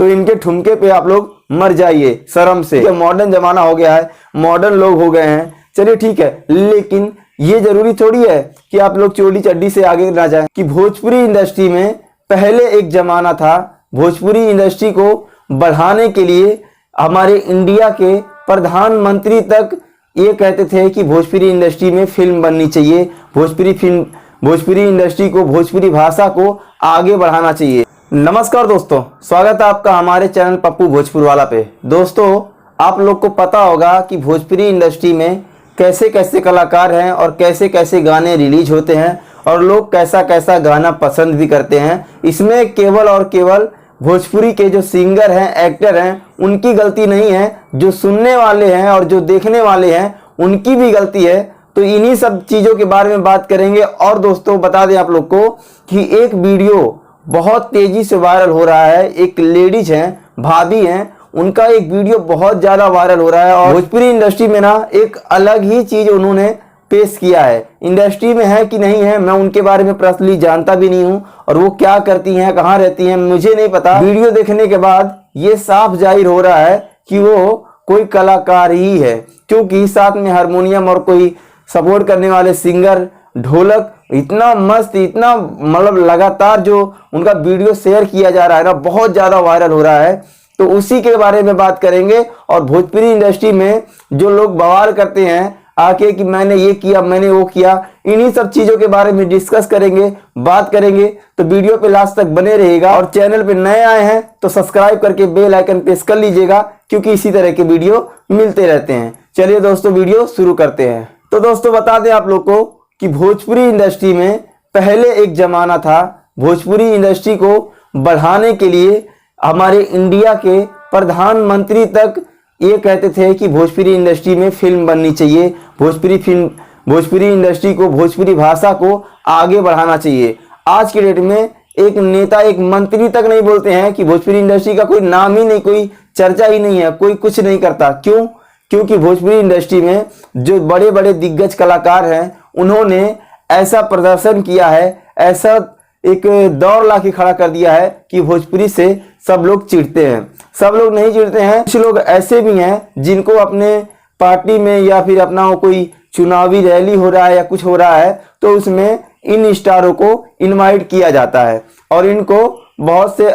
तो इनके ठुमके पे आप लोग मर जाइए शर्म से। मॉडर्न जमाना हो गया है, मॉडर्न लोग हो गए हैं, चलिए ठीक है, लेकिन ये जरूरी थोड़ी है कि आप लोग चोली चड्डी से आगे ना जाएं। कि भोजपुरी इंडस्ट्री में पहले एक जमाना था, भोजपुरी इंडस्ट्री को बढ़ाने के लिए हमारे इंडिया के प्रधानमंत्री तक ये कहते थे कि भोजपुरी इंडस्ट्री में फिल्म बननी चाहिए, भोजपुरी इंडस्ट्री को, भोजपुरी भाषा को आगे बढ़ाना चाहिए। नमस्कार दोस्तों, स्वागत है आपका हमारे चैनल पप्पू भोजपुर वाला पे। दोस्तों, आप लोग को पता होगा कि भोजपुरी इंडस्ट्री में कैसे कैसे कलाकार हैं और कैसे कैसे गाने रिलीज होते हैं और लोग कैसा कैसा गाना पसंद भी करते हैं। इसमें केवल और केवल भोजपुरी के जो सिंगर हैं, एक्टर हैं, उनकी गलती नहीं है, जो सुनने वाले हैं और जो देखने वाले हैं उनकी भी गलती है। तो इन्हीं सब चीज़ों के बारे में बात करेंगे। और दोस्तों, बता दें आप लोग को कि एक वीडियो बहुत तेजी से वायरल हो रहा है। एक लेडीज हैं, भाभी हैं, उनका एक वीडियो बहुत ज़्यादा वायरल हो रहा है और भोजपुरी इंडस्ट्री में ना एक अलग ही चीज़ उन्होंने पेश किया है। इंडस्ट्री में है कि नहीं है, मैं उनके बारे में पर्सनली जानता भी नहीं हूं और वो क्या करती हैं, कहां रहती हैं, मुझे नहीं पता। वीडियो देखने के बाद ये साफ जाहिर हो रहा है कि वो कोई कलाकार ही है, क्योंकि साथ में हारमोनियम और कोई सपोर्ट करने वाले सिंगर, ढोलक, इतना मस्त, इतना मतलब लगातार जो उनका वीडियो शेयर किया जा रहा है ना, बहुत ज़्यादा वायरल हो रहा है। तो उसी के बारे में बात करेंगे। और भोजपुरी इंडस्ट्री में जो लोग बवाल करते हैं आके कि मैंने ये किया, मैंने वो किया, इन्हीं सब चीज़ों के बारे में डिस्कस करेंगे, बात करेंगे। तो वीडियो पे लास्ट तक बने रहिएगा और चैनल पे नए आए हैं तो सब्सक्राइब करके बेल आइकन प्रेस कर लीजिएगा, क्योंकि इसी तरह के वीडियो मिलते रहते हैं। चलिए दोस्तों, वीडियो शुरू करते हैं। तो दोस्तों, बता दें आप लोग को कि भोजपुरी इंडस्ट्री में पहले एक जमाना था, भोजपुरी इंडस्ट्री को बढ़ाने के लिए हमारे इंडिया के प्रधानमंत्री तक ये कहते थे कि भोजपुरी इंडस्ट्री में फिल्म बननी चाहिए, भोजपुरी इंडस्ट्री को, भोजपुरी भाषा को आगे बढ़ाना चाहिए। आज के डेट में एक नेता, एक मंत्री तक नहीं बोलते हैं कि भोजपुरी इंडस्ट्री का कोई नाम ही नहीं, कोई चर्चा ही नहीं है, कोई कुछ नहीं करता। क्यों? क्योंकि भोजपुरी इंडस्ट्री में जो बड़े बड़े दिग्गज कलाकार हैं उन्होंने ऐसा प्रदर्शन किया है, ऐसा एक दौर ला के खड़ा कर दिया है कि भोजपुरी से सब लोग चिढ़ते हैं। सब लोग नहीं चिढ़ते हैं, कुछ लोग ऐसे भी हैं जिनको अपने पार्टी में या फिर अपना कोई चुनावी रैली हो रहा है या कुछ हो रहा है तो उसमें इन स्टारों को इनवाइट किया जाता है और इनको बहुत से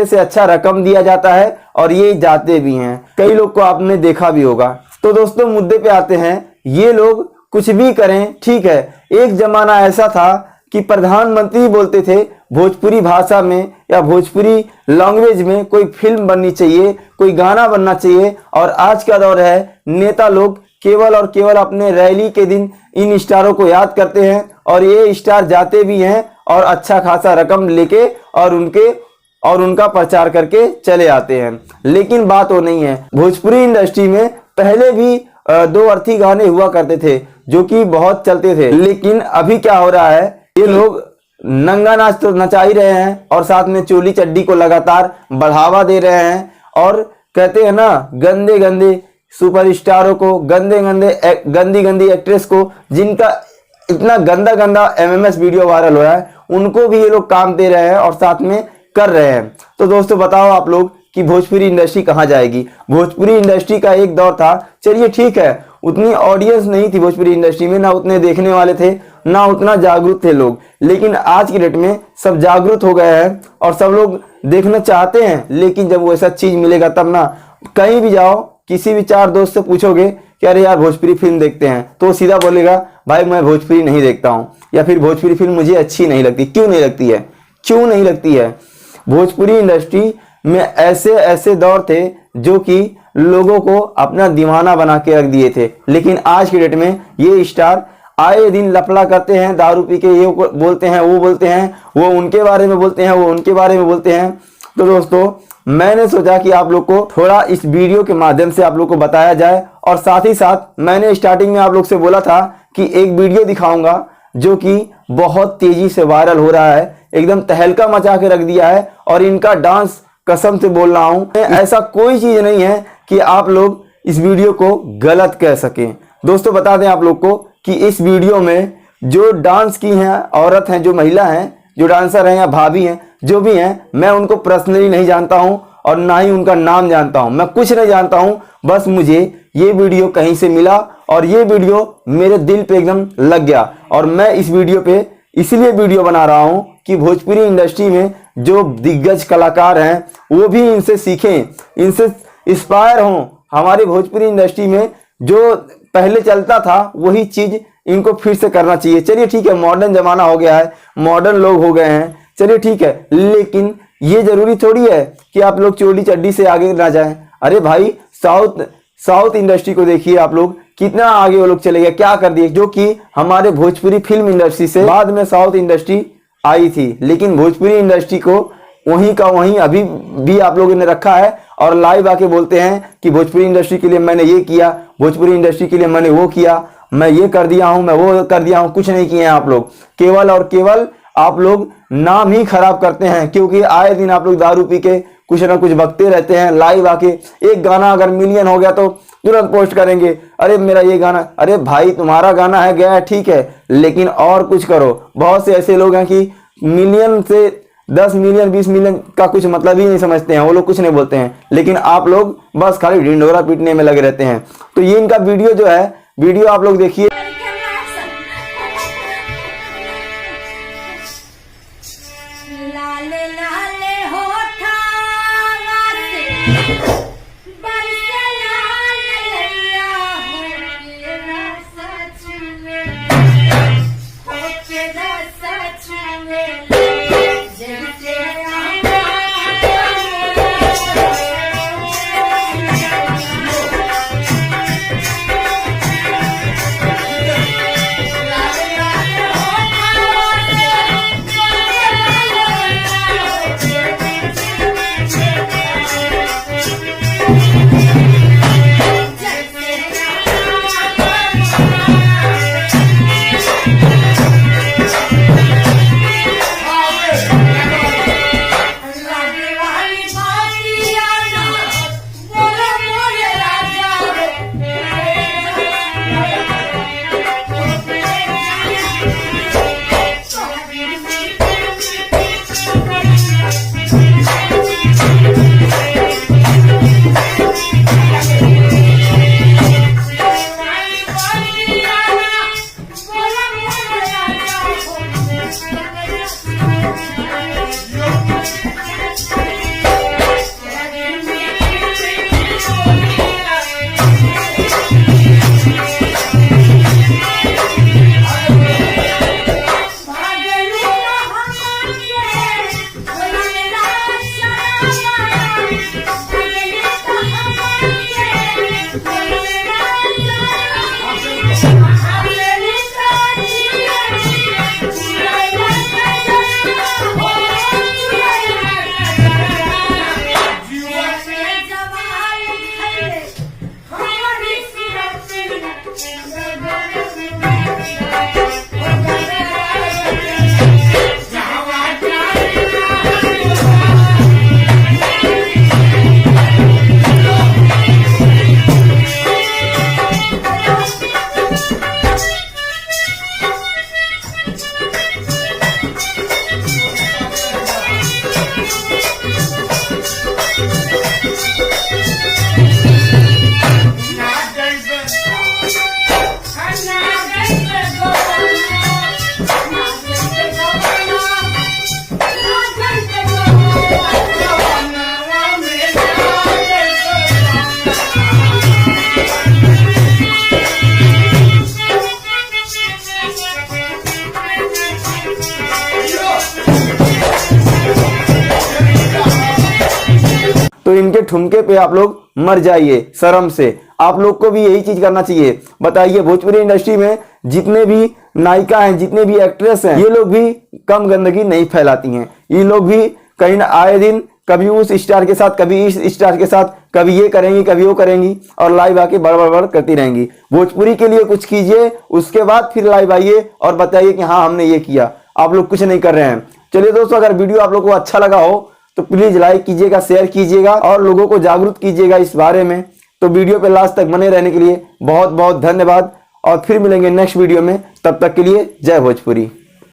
अच्छा रकम दिया जाता है और ये जाते भी हैं। कई लोग को आपने देखा भी होगा। तो दोस्तों, मुद्दे पे आते हैं। ये लोग कुछ भी करें, ठीक है। एक जमाना ऐसा था कि प्रधानमंत्री बोलते थे भोजपुरी भाषा में या भोजपुरी लैंग्वेज में कोई फिल्म बननी चाहिए, कोई गाना बनना चाहिए। और आज का दौर है, नेता लोग केवल और केवल अपने रैली के दिन इन स्टारों को याद करते हैं और ये स्टार जाते भी हैं और अच्छा खासा रकम लेके और उनका प्रचार करके चले आते हैं। लेकिन बात वो नहीं है। भोजपुरी इंडस्ट्री में पहले भी दो अर्थी गाने हुआ करते थे जो कि बहुत चलते थे, लेकिन अभी क्या हो रहा है, ये लोग नंगा नाच तो नचा ही रहे हैं और साथ में चोली चड्डी को लगातार बढ़ावा दे रहे हैं और कहते हैं ना, गंदे गंदे सुपरस्टारों को, गंदी गंदी एक्ट्रेस को, जिनका इतना गंदा गंदा एमएमएस वीडियो वायरल हो रहा है, उनको भी ये लोग काम दे रहे हैं और साथ में कर रहे हैं। तो दोस्तों, बताओ आप लोग कि भोजपुरी इंडस्ट्री कहाँ जाएगी। भोजपुरी इंडस्ट्री का एक दौर था, चलिए ठीक है, उतनी ऑडियंस नहीं थी भोजपुरी इंडस्ट्री में, ना उतने देखने वाले थे, ना उतना जागरूक थे लोग। लेकिन आज की डेट में सब जागरूक हो गए हैं और सब लोग देखना चाहते हैं। लेकिन जब वैसा चीज मिलेगा तब ना, कहीं भी जाओ, किसी भी चार दोस्त से पूछोगे कि अरे यार भोजपुरी फिल्म देखते हैं, तो सीधा बोलेगा भाई मैं भोजपुरी नहीं देखता हूँ, या फिर भोजपुरी फिल्म मुझे अच्छी नहीं लगती। क्यों नहीं लगती है? क्यों नहीं लगती है? भोजपुरी इंडस्ट्री में ऐसे दौर थे जो कि लोगों को अपना दीवाना बना के रख दिए थे। लेकिन आज की डेट में ये स्टार आए दिन लफड़ा करते हैं, दारू पी के ये बोलते हैं, वो बोलते हैं, वो उनके बारे में बोलते हैं, वो उनके बारे में बोलते हैं। तो दोस्तों, मैंने सोचा कि आप लोग को थोड़ा इस वीडियो के माध्यम से आप लोग को बताया जाए। और साथ ही साथ मैंने स्टार्टिंग में आप लोग से बोला था कि एक वीडियो दिखाऊंगा जो कि बहुत तेजी से वायरल हो रहा है, एकदम तहलका मचा के रख दिया है। और इनका डांस, कसम से बोल रहा हूं, ऐसा कोई चीज नहीं है कि आप लोग इस वीडियो को गलत कह सकें। दोस्तों, बता दें आप लोग को कि इस वीडियो में जो डांस की हैं औरत हैं, जो महिला हैं, जो डांसर हैं या भाभी हैं, जो भी हैं, मैं उनको पर्सनली नहीं जानता हूं और ना ही उनका नाम जानता हूं। मैं कुछ नहीं जानता हूं, बस मुझे ये वीडियो कहीं से मिला और ये वीडियो मेरे दिल पे एकदम लग गया और मैं इस वीडियो पे इसलिए वीडियो बना रहा हूं कि भोजपुरी इंडस्ट्री में जो दिग्गज कलाकार हैं वो भी इनसे सीखें, इनसे इंस्पायर हों। हमारी भोजपुरी इंडस्ट्री में जो पहले चलता था वही चीज इनको फिर से करना चाहिए। चलिए ठीक है, मॉडर्न जमाना हो गया है, मॉडर्न लोग हो गए हैं, चलिए ठीक है, लेकिन ये जरूरी थोड़ी है कि आप लोग चोली चड्डी से आगे ना जाएं। अरे भाई साउथ इंडस्ट्री को देखिए, आप लोग कितना आगे वो लोग चले गए, क्या कर दिए, जो कि हमारे भोजपुरी फिल्म इंडस्ट्री से बाद में साउथ इंडस्ट्री आई थी, लेकिन भोजपुरी इंडस्ट्री को वहीं का वहीं अभी भी आप लोगों ने रखा है और लाइव आके बोलते हैं कि भोजपुरी इंडस्ट्री के लिए मैंने ये किया, भोजपुरी इंडस्ट्री के लिए मैंने वो किया, मैं ये कर दिया हूं, मैं वो कर दिया हूं। कुछ नहीं किए हैं आप लोग, केवल और केवल आप लोग नाम ही खराब करते हैं, क्योंकि आए दिन आप लोग दारू पी के कुछ ना कुछ बकते रहते हैं। लाइव आके एक गाना अगर मिलियन हो गया तो तुरंत पोस्ट करेंगे, अरे मेरा ये गाना, अरे भाई तुम्हारा गाना है गया ठीक है, लेकिन और कुछ करो। बहुत से ऐसे लोग हैं कि मिलियन से 10 मिलियन 20 मिलियन का कुछ मतलब ही नहीं समझते हैं, वो लोग कुछ नहीं बोलते हैं, लेकिन आप लोग बस खाली ढिंढोरा पीटने में लगे रहते हैं। तो ये इनका वीडियो जो है, वीडियो आप लोग देखिए। तो इनके ठुमके पे आप लोग मर जाइए शर्म से। आप लोग को भी यही चीज करना चाहिए। बताइए, भोजपुरी इंडस्ट्री में जितने भी नायिका हैं, जितने भी एक्ट्रेस हैं, ये लोग भी कम गंदगी नहीं फैलाती हैं। ये लोग भी कहीं ना आए दिन कभी उस स्टार के साथ, कभी इस स्टार के साथ, कभी ये करेंगी, कभी वो करेंगी और लाइव आके बड़ करती रहेंगी। भोजपुरी के लिए कुछ कीजिए, उसके बाद फिर लाइव आइए और बताइए कि हाँ हमने ये किया। आप लोग कुछ नहीं कर रहे हैं। चलिए दोस्तों, अगर वीडियो आप लोग को अच्छा लगा हो तो प्लीज लाइक कीजिएगा, शेयर कीजिएगा और लोगों को जागरूक कीजिएगा इस बारे में। तो वीडियो पे लास्ट तक बने रहने के लिए बहुत बहुत धन्यवाद और फिर मिलेंगे नेक्स्ट वीडियो में। तब तक के लिए जय भोजपुरी।